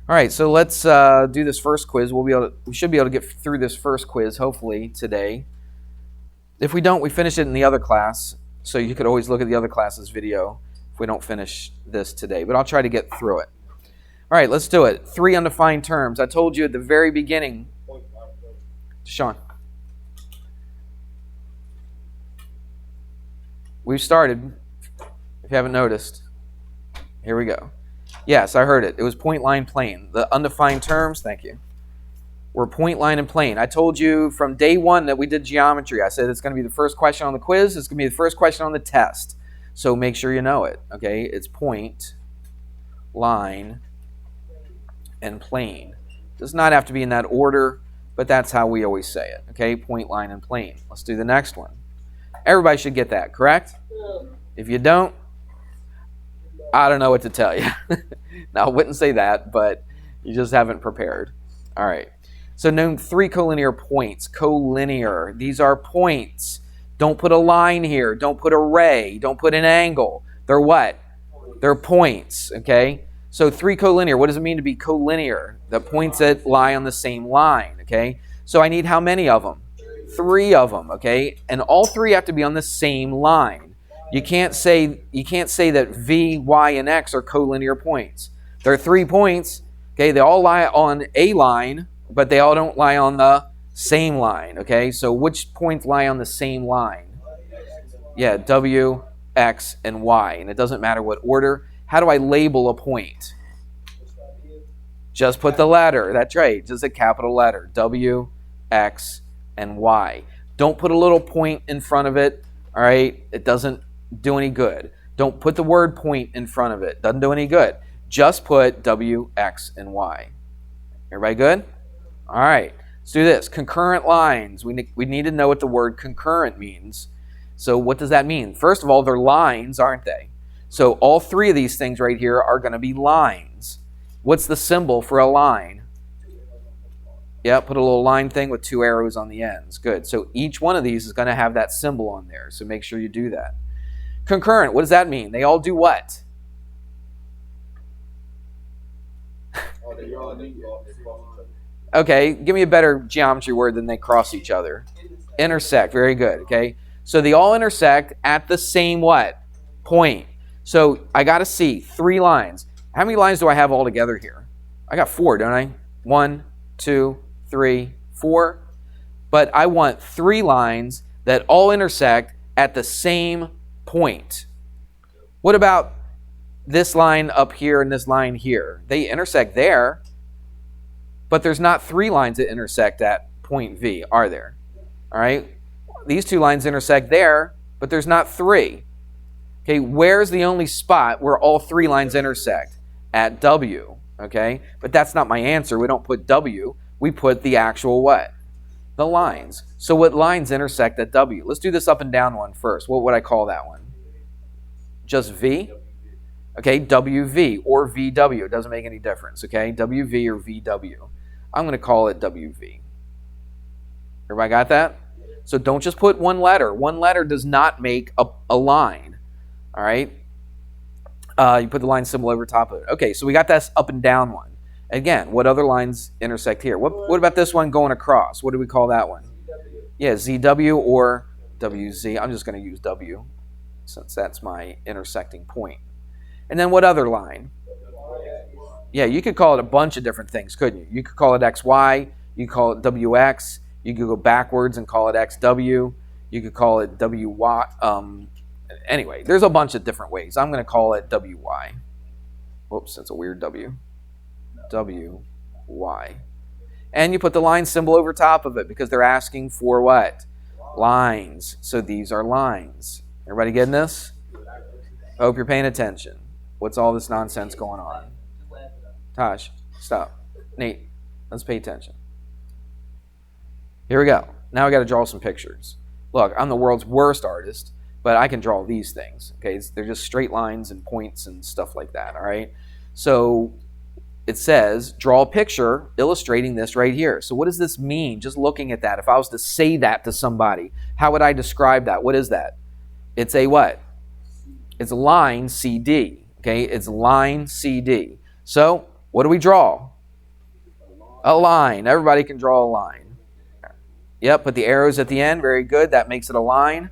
All right, so let's do this first quiz. We should be able to get through this first quiz, hopefully, today. If we don't, we finish it in the other class, so you could always look at the other class's video if we don't finish this today, but I'll try to get through it. All right, let's do it. 3 undefined terms. I told you at the very beginning. Sean. We've started, if you haven't noticed. Here we go. Yes, I heard it. It was point, line, plane. The undefined terms, thank you, were point, line, and plane. I told you from day one that we did geometry. I said it's going to be the first question on the quiz. It's going to be the first question on the test. So make sure you know it, okay? It's point, line, and plane. It does not have to be in that order, but that's how we always say it, okay? Point, line, and plane. Let's do the next one. Everybody should get that, correct? If you don't, I don't know what to tell you. Now, I wouldn't say that, but you just haven't prepared. All right. So name 3 collinear points. Collinear. These are points. Don't put a line here. Don't put a ray. Don't put an angle. They're what? They're points, okay? So 3 collinear. What does it mean to be collinear? The points that lie on the same line, okay? So I need how many of them? 3 of them, okay? And all 3 have to be on the same line. You can't say that V, Y, and X are collinear points. There are 3 points, okay? They all lie on a line, but they all don't lie on the same line, okay? So which points lie on the same line? Yeah, W, X, and Y. And it doesn't matter what order. How do I label a point? Just put the letter. That's right. Just a capital letter. W, X, and Y. Don't put a little point in front of it, all right? It doesn't do any good. Don't put the word point in front of it. Doesn't do any good. Just put W, X, and Y. Everybody good? All right. Let's do this. Concurrent lines. We need to know what the word concurrent means. So what does that mean? First of all, they're lines, aren't they? So all 3 of these things right here are going to be lines. What's the symbol for a line? Yeah, put a little line thing with 2 arrows on the ends. Good. So each one of these is going to have that symbol on there. So make sure you do that. Concurrent, what does that mean? They all do what? Okay, give me a better geometry word than they cross each other. Intersect, very good, okay? So they all intersect at the same what? Point. So I got to see 3 lines. How many lines do I have all together here? I got 4, don't I? 1, 2, 3, 4. But I want 3 lines that all intersect at the same point. What about this line up here and this line here? They intersect there, but there's not 3 lines that intersect at point V, are there? All right. These 2 lines intersect there, but there's not 3. Okay, where's the only spot where all 3 lines intersect? At W, okay? But that's not my answer. We don't put W. We put the actual what? The lines. So what lines intersect at W? Let's do this up and down one first. What would I call that one? Just V? Okay, WV or VW. It doesn't make any difference, okay? WV or VW. I'm going to call it WV. Everybody got that? So don't just put one letter. One letter does not make a line, all right? You put the line symbol over top of it. Okay, so we got this up and down one. Again, what other lines intersect here? What about this one going across? What do we call that one? Yeah, ZW or WZ. I'm just going to use W since that's my intersecting point. And then what other line? Yeah, you could call it a bunch of different things, couldn't you? You could call it XY. You could call it WX. You could go backwards and call it XW. You could call it WY. Anyway, there's a bunch of different ways. I'm going to call it WY. Whoops, that's a weird W. WY. And you put the line symbol over top of it because they're asking for what? Lines. So these are lines. Everybody getting this? I hope you're paying attention. What's all this nonsense going on? Tosh, stop. Nate, let's pay attention. Here we go. Now we got to draw some pictures. Look, I'm the world's worst artist, but I can draw these things. Okay, they're just straight lines and points and stuff like that. All right. So it says, draw a picture illustrating this right here. So what does this mean? Just looking at that, if I was to say that to somebody, how would I describe that? What is that? It's a what? It's line CD. Okay, it's line CD. So what do we draw? A line. Everybody can draw a line. Yep, put the arrows at the end. Very good. That makes it a line.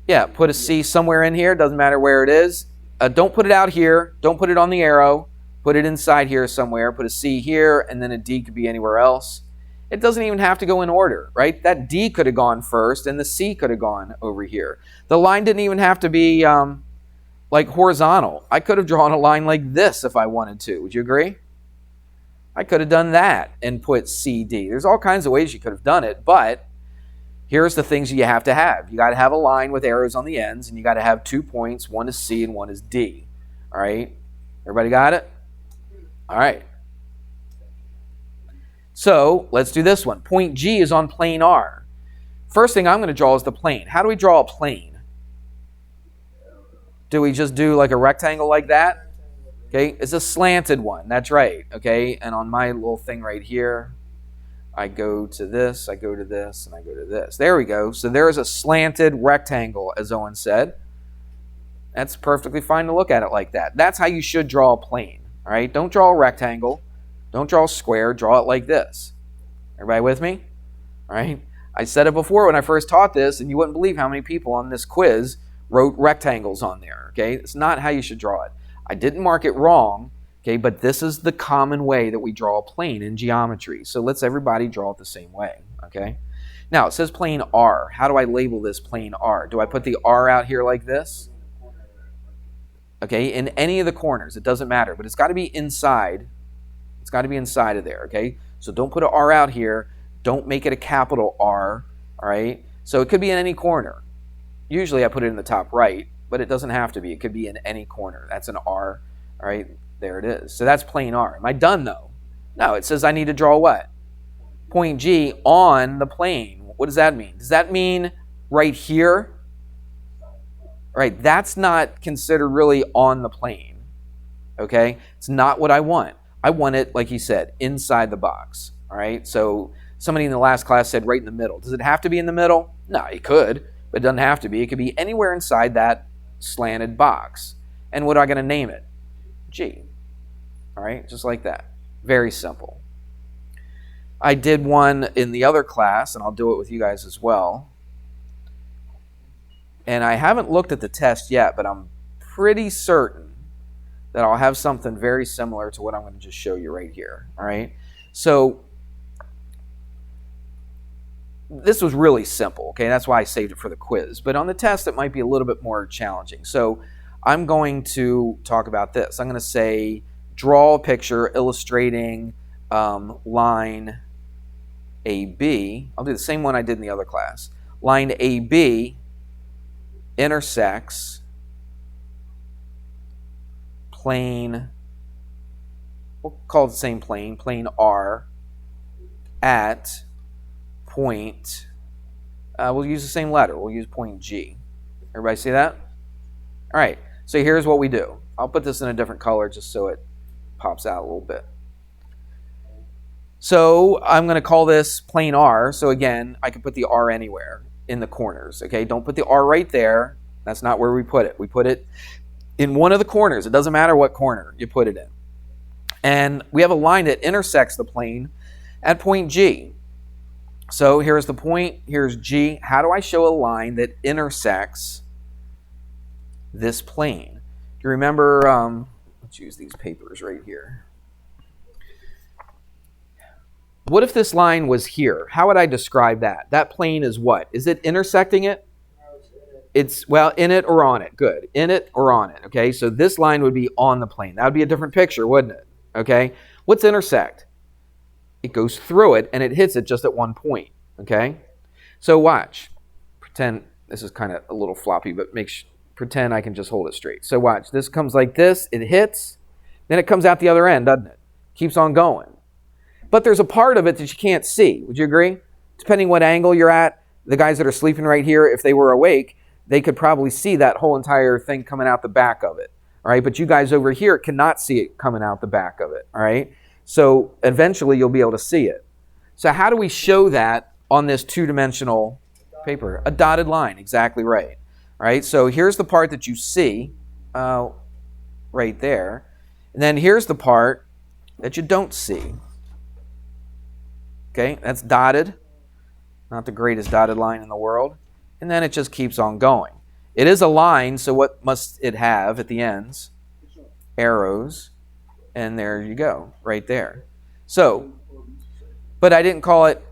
Yeah, put a C somewhere in here. Doesn't matter where it is. Don't put it out here. Don't put it on the arrow. Put it inside here somewhere. Put a C here, and then a D could be anywhere else. It doesn't even have to go in order, right? That D could have gone first, and the C could have gone over here. The line didn't even have to be like horizontal. I could have drawn a line like this if I wanted to. Would you agree? I could have done that and put CD. There's all kinds of ways you could have done it, but here's the things you have to have. You got to have a line with arrows on the ends, and you got to have 2 points. One is C and one is D. All right? Everybody got it? All right. So let's do this one. Point G is on plane R. First thing I'm going to draw is the plane. How do we draw a plane? Do we just do like a rectangle like that? Okay, it's a slanted one. That's right. Okay, and on my little thing right here, I go to this, I go to this, and I go to this. There we go. So there is a slanted rectangle, as Owen said. That's perfectly fine to look at it like that. That's how you should draw a plane. All right, don't draw a rectangle. Don't draw a square. Draw it like this. Everybody with me? All right. I said it before when I first taught this, and you wouldn't believe how many people on this quiz wrote rectangles on there. Okay, it's not how you should draw it. I didn't mark it wrong, okay, but this is the common way that we draw a plane in geometry. So let's everybody draw it the same way, okay? Now, it says plane R. How do I label this plane R? Do I put the R out here like this? Okay, in any of the corners, it doesn't matter, but it's got to be inside. It's got to be inside of there, okay? So don't put an R out here. Don't make it a capital R, all right? So it could be in any corner. Usually I put it in the top right, but it doesn't have to be. It could be in any corner. That's an R. All right, there it is. So that's plane R. Am I done, though? No, it says I need to draw what? Point G on the plane. What does that mean? Does that mean right here? All right, that's not considered really on the plane. Okay? It's not what I want. I want it, like he said, inside the box. All right? So somebody in the last class said right in the middle. Does it have to be in the middle? No, it could, but it doesn't have to be. It could be anywhere inside that slanted box. And what am I going to name it? G. All right, just like that. Very simple. I did one in the other class, and I'll do it with you guys as well. And I haven't looked at the test yet, but I'm pretty certain that I'll have something very similar to what I'm going to just show you right here. All right, so this was really simple, okay? That's why I saved it for the quiz. But on the test, it might be a little bit more challenging. So I'm going to talk about this. I'm going to say, draw a picture illustrating line AB. I'll do the same one I did in the other class. Line AB intersects plane, we'll call it the same plane, plane R, at point, we'll use the same letter. We'll use point G. Everybody see that? All right, so here's what we do. I'll put this in a different color just so it pops out a little bit. So I'm going to call this plane R. So again, I can put the R anywhere in the corners. Okay, don't put the R right there. That's not where we put it. We put it in one of the corners. It doesn't matter what corner you put it in. And we have a line that intersects the plane at point G. So here's the point, here's G. How do I show a line that intersects this plane? Do you remember, let's use these papers right here. What if this line was here? How would I describe that? That plane is what? Is it intersecting it? It's, well, in it or on it. Good. In it or on it. Okay, so this line would be on the plane. That would be a different picture, wouldn't it? Okay, what's intersect? It goes through it and it hits it just at one point. Okay, so watch. Pretend this is kind of a little floppy, but pretend I can just hold it straight. So watch. This comes like this. It hits. Then it comes out the other end, doesn't it? Keeps on going. But there's a part of it that you can't see. Would you agree? Depending what angle you're at, the guys that are sleeping right here, if they were awake, they could probably see that whole entire thing coming out the back of it. All right, but you guys over here cannot see it coming out the back of it. All right, so eventually you'll be able to see it. So how do we show that on this two-dimensional paper? A dotted line, exactly right. All right, so here's the part that you see right there. And then here's the part that you don't see. Okay, that's dotted. Not the greatest dotted line in the world. And then it just keeps on going. It is a line, so what must it have at the ends? Arrows. And there you go, right there. So, but I didn't call it,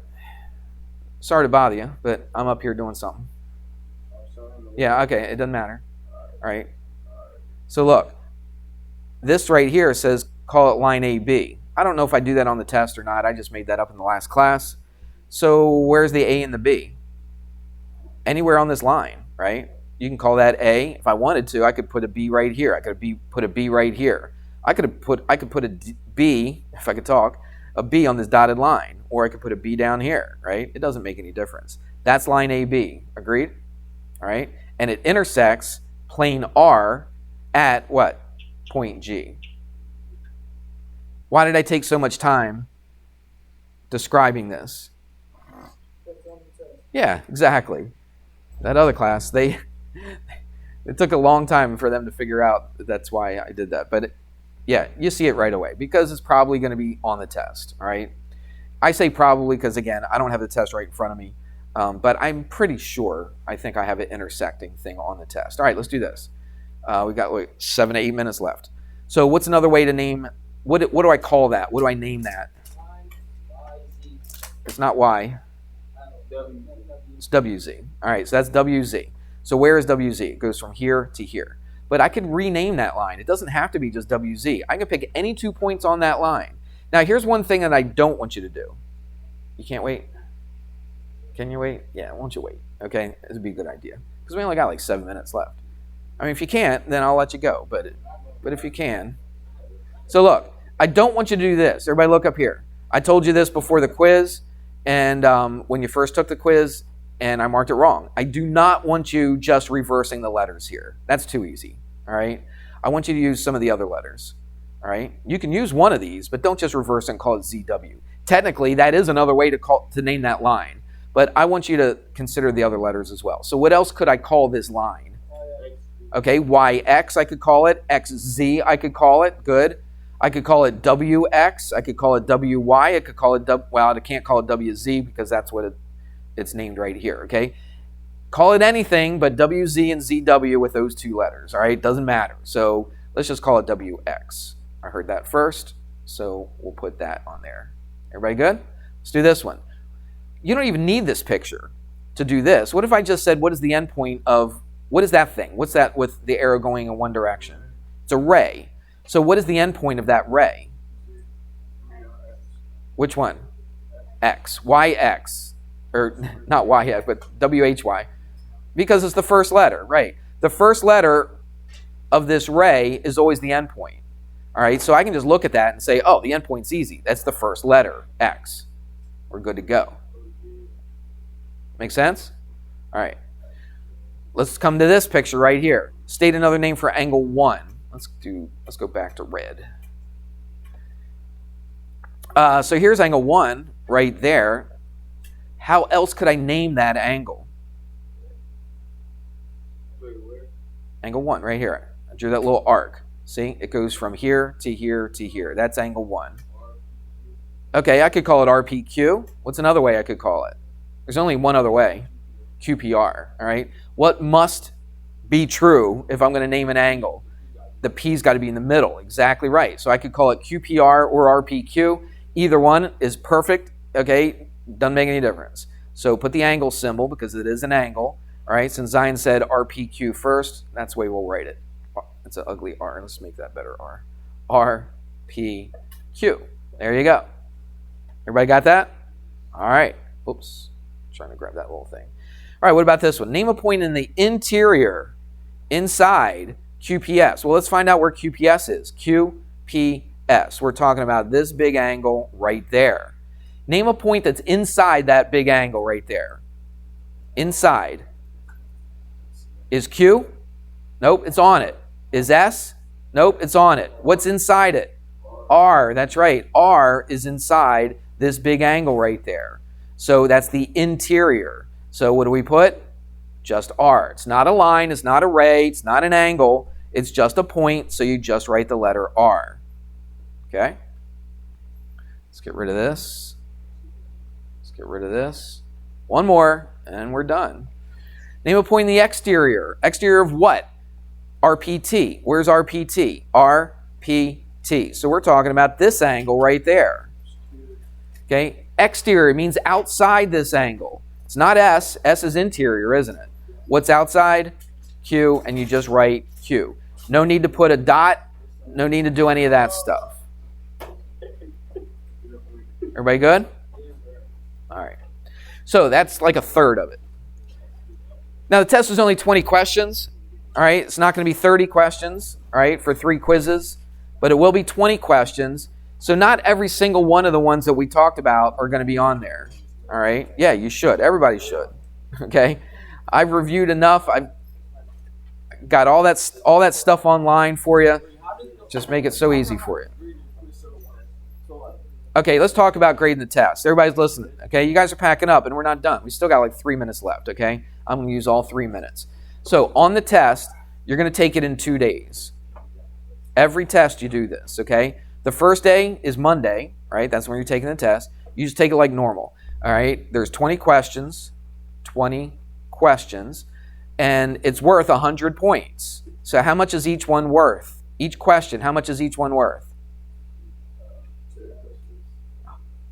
sorry to bother you, but I'm up here doing something. Yeah, okay, it doesn't matter. All right. So look, this right here says call it line AB. I don't know if I do that on the test or not. I just made that up in the last class. So where's the A and the B? Anywhere on this line, right? You can call that A. If I wanted to, I could put a B right here. I could put a B right here. I could put a B, if I could talk, a B on this dotted line, or I could put a B down here, right? It doesn't make any difference. That's line AB. Agreed? All right? And it intersects plane R at what? Point G. Why did I take so much time describing this? Yeah, exactly. That other class, it took a long time for them to figure out that's why I did that. But yeah, you see it right away because it's probably going to be on the test, all right? I say probably because, again, I don't have the test right in front of me, but I'm pretty sure I think I have an intersecting thing on the test. All right, let's do this. We got 7 to 8 minutes left. So what's another way to name, what do I call that? What do I name that? It's not Y. It's WZ. All right, so that's WZ. So where is WZ? It goes from here to here. But I could rename that line. It doesn't have to be just WZ. I can pick any 2 points on that line. Now, here's one thing that I don't want you to do. You can't wait? Can you wait? Yeah, why don't you wait? Okay, this would be a good idea. Because we only got like 7 minutes left. I mean, if you can't, then I'll let you go. But if you can. So look, I don't want you to do this. Everybody look up here. I told you this before the quiz. And when you first took the quiz, and I marked it wrong. I do not want you just reversing the letters here. That's too easy, all right? I want you to use some of the other letters, all right? You can use one of these, but don't just reverse and call it ZW. Technically, that is another way to name that line, but I want you to consider the other letters as well. So what else could I call this line? Okay, YX I could call it, XZ I could call it, good. I could call it WX, I could call it WY, I could call it, well, I can't call it WZ because that's what it's named right here, okay? Call it anything but WZ and ZW with those 2 letters, all right? Doesn't matter. So let's just call it WX. I heard that first, so we'll put that on there. Everybody good? Let's do this one. You don't even need this picture to do this. What if I just said, what is the end point of, what is that thing? What's that with the arrow going in one direction? It's a ray. So what is the end point of that ray? Which one? X. YX. Or not Y yet, but WHY. Because it's the first letter, right? The first letter of this ray is always the end point. All right, so I can just look at that and say, oh, the end point's easy. That's the first letter, X. We're good to go. Make sense? All right. Let's come to this picture right here. State another name for angle 1. Let's go back to red. So here's angle 1 right there. How else could I name that angle? Angle 1 right here. I drew that little arc. See, it goes from here to here to here. That's angle 1. Okay, I could call it RPQ. What's another way I could call it? There's only one other way. QPR, all right? What must be true if I'm going to name an angle? The P's got to be in the middle. Exactly right. So I could call it QPR or RPQ. Either one is perfect, okay? Doesn't make any difference. So put the angle symbol because it is an angle. All right, since Zion said RPQ first, that's the way we'll write it. It's an ugly R. Let's make that better R. RPQ. There you go. Everybody got that? All right. Oops. Trying to grab that little thing. All right, what about this one? Name a point in the interior, inside QPS. Well, let's find out where QPS is. QPS. We're talking about this big angle right there. Name a point that's inside that big angle right there. Inside. Is Q? Nope, it's on it. Is S? Nope, it's on it. What's inside it? R, that's right. R is inside this big angle right there. So that's the interior. So what do we put? Just R. It's not a line, it's not a ray, it's not an angle. It's just a point, so you just write the letter R. Okay? Let's get rid of this. Let's get rid of this. One more, and we're done. Name a point in the exterior. Exterior of what? RPT. Where's RPT? RPT. So we're talking about this angle right there. Okay? Exterior means outside this angle. It's not S. S is interior, isn't it? What's outside? Q, and you just write Q. No need to put a dot. No need to do any of that stuff. Everybody good? All right. So that's like a third of it. Now the test was only 20 questions. All right. It's not going to be 30 questions, all right, for 3 quizzes, but it will be 20 questions. So not every single one of the ones that we talked about are going to be on there. All right. Yeah, you should. Everybody should. Okay. I've reviewed enough. I've got all that stuff online for you. Just make it so easy for you. Okay, let's talk about grading the test. Everybody's listening. Okay, you guys are packing up and we're not done. We still got like 3 minutes left, okay? I'm going to use all 3 minutes. So on the test, you're going to take it in 2 days. Every test you do this, okay? The first day is Monday, right? That's when you're taking the test. You just take it like normal, all right? There's 20 questions, and it's worth 100 points. So how much is each one worth? Each question, how much is each one worth?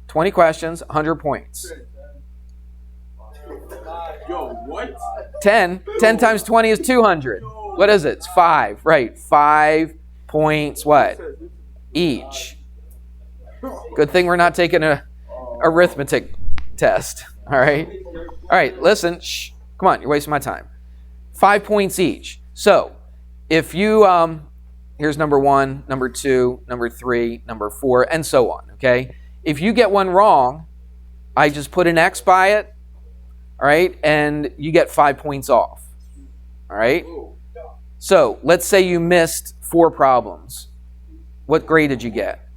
20 questions, 100 points. Yo, what? 10 times 20 is 200. What is it? It's 5, right? 5 points what? Each. Good thing we're not taking a arithmetic test. All right? All right, listen. Shh. Come on, you're wasting my time. 5 points each. So, if you, here's number 1, number 2, number 3, number 4, and so on, okay? If you get one wrong, I just put an X by it, all right, and you get 5 points off, all right? So let's say you missed 4 problems. What grade did you get?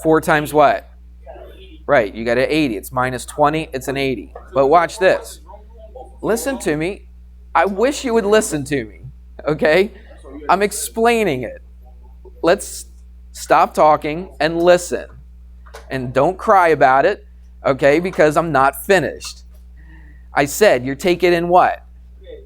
4 times what? Right, you got an 80. It's minus 20. It's an 80. But watch this. Listen to me. I wish you would listen to me, okay? I'm explaining it. Let's stop talking and listen. And don't cry about it, okay, because I'm not finished. I said you're taking in what?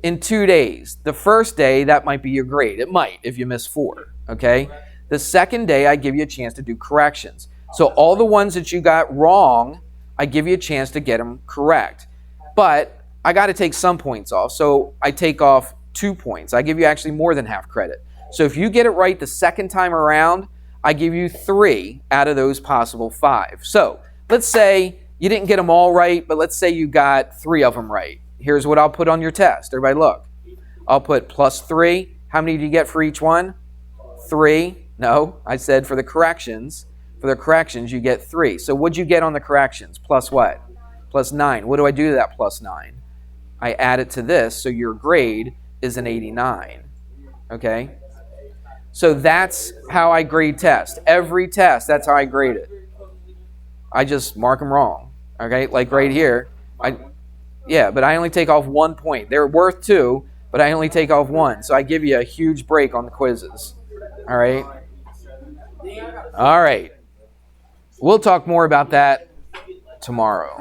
In 2 days. The first day, that might be your grade. It might if you miss 4, okay? The second day, I give you a chance to do corrections. So all the ones that you got wrong, I give you a chance to get them correct. But I got to take some points off, so I take off 2 points. I give you actually more than half credit. So if you get it right the second time around, I give you 3 out of those possible 5. So let's say you didn't get them all right, but let's say you got 3 of them right. Here's what I'll put on your test. Everybody look. I'll put plus 3. How many do you get for each one? 3. No, I said for the corrections. For the corrections, you get 3. So what'd you get on the corrections? Plus what? Plus 9. What do I do to that plus 9? I add it to this, so your grade is an 89. Okay? So that's how I grade tests. Every test, that's how I grade it. I just mark them wrong. Okay? Like right here. But I only take off 1 point. They're worth 2, but I only take off 1. So I give you a huge break on the quizzes. All right? All right. We'll talk more about that tomorrow.